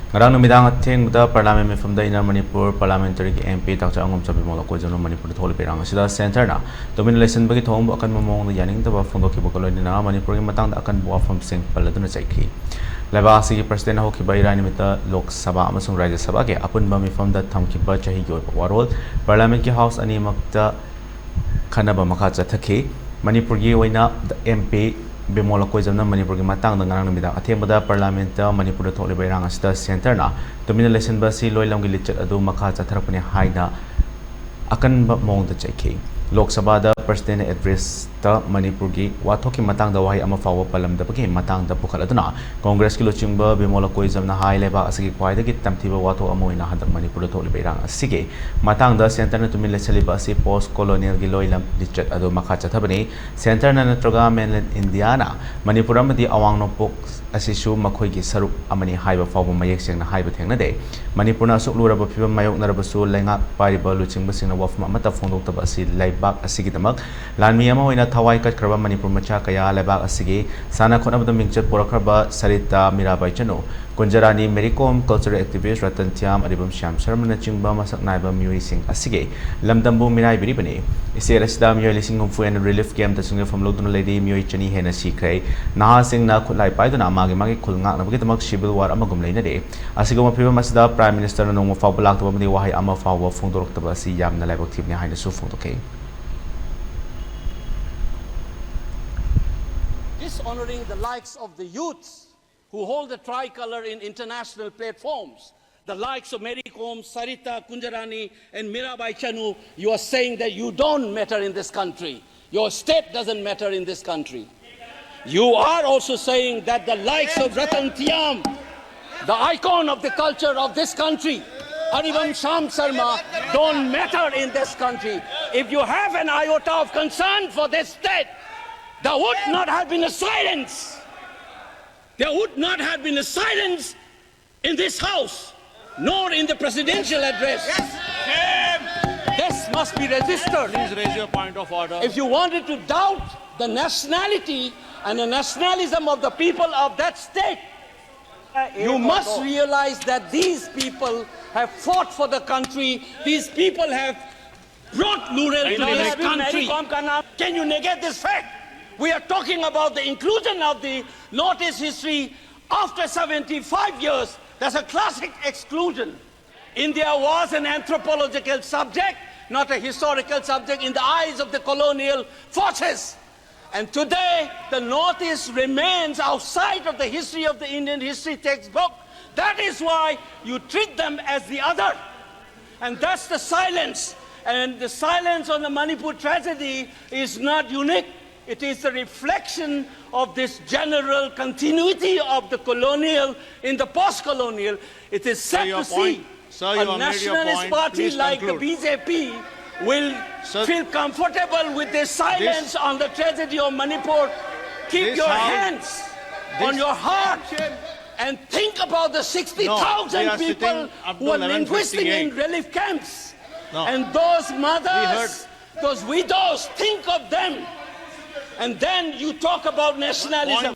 Ngarang numidang ating muda Parliament wapham da Manipur Parliamentary MP Dr.Bimol Akoijam Manipur tholi perang sida center na domin lesson bagi thong akan momong na yaning taba fondo ki bokolo ni na Manipur ki matang da akan wapham sing paladuna chaikhi leba si president ho ki baira nimita lok sabha amasung rajya sabha ke apun ba mifam da thamkhre chahi gi warol Parliament ki house ani makta khanaba makha chathaki Manipur gi oina MP Bimol Akoijam Manipur ki matang da ngarang numidang athembada Parliament da Manipur tholi perang sida center na domin lesson ba si loilam gi lichat adu makha chatharapani haina akan ba mong da chaikhi Lok Sabha da President address ta Manipur gi wathoki matang da wahi ama fawa palam da pagi matang da pukhal aduna Congress ki lochingba Bimol Akoijam na hai leba asigi kwaida ki tamthiba watho amoina hadak Manipur tholi beirang asige matang da center na tumil lechaliba asi post colonial gi loilam lichat adu makha chathabani center na natraga mainland India na Manipur amadi awang nopok asisu makhoi gi saruk amani haiba fawa mayek seng na haiba thengna de Manipur na sukluraba phibam mayok narabasu lengak pariba lochingba singna wapham amata phondok taba asi laibak asigi tamak lanmi ama oina thawai kat khraba Manipur macha kaya laibak asigi sana khonabda mingchat porakraba Sarita Mirabai chano Kunjarani Merikom cultural activist Ratan Tiam Adibam Sham Sharma na chingba masak naiba miyoi sing asige lamdambu mirai biribani ise rasda miyoi lising humfu and relief camp ta sunga from lodun lady miyoi chani hena sikrai naha sing na khulai paiduna magi khulngak na bagi tamak civil war amagum leina de asigo mapiba masda prime minister na nong faw balak tabam ni wahai ama faw phongdorok taba si yam na laibak thibni haina su phongdoke dishonoring the likes of the youths who hold the tricolor in international platforms, the likes of Mary Kom, Sarita, Kunjarani, and Mirabai Chanu. You are saying that you don't matter in this country. Your state doesn't matter in this country. You are also saying that the likes of Ratan Tiam, the icon of the culture of this country, Aribam Sham Sharma, don't matter in this country. If you have an iota of concern for this state, there would not have been a silence. There would not have been a silence in this house, nor in the presidential address. Yes. This must be registered. Please raise your point of order. If you wanted to doubt the nationality and the nationalism of the people of that state, you must realize that these people have fought for the country. These people have brought Lural to this country. Can you negate this fact? We are talking about the inclusion of the Northeast history after 75 years. That's a classic exclusion. India was an anthropological subject, not a historical subject in the eyes of the colonial forces. And today, the Northeast remains outside of the history of the Indian history textbook. That is why you treat them as the other. And that's the silence. And the silence on the Manipur tragedy is not unique. It is a reflection of this general continuity of the colonial in the post-colonial. It is sad to see a nationalist party like the BJP will feel comfortable with this silence on the tragedy of Manipur. Keep your hands on your heart and think about the 60,000 people who are linguistic in relief camps. And those mothers, those widows, think of them. And then you talk about nationalism.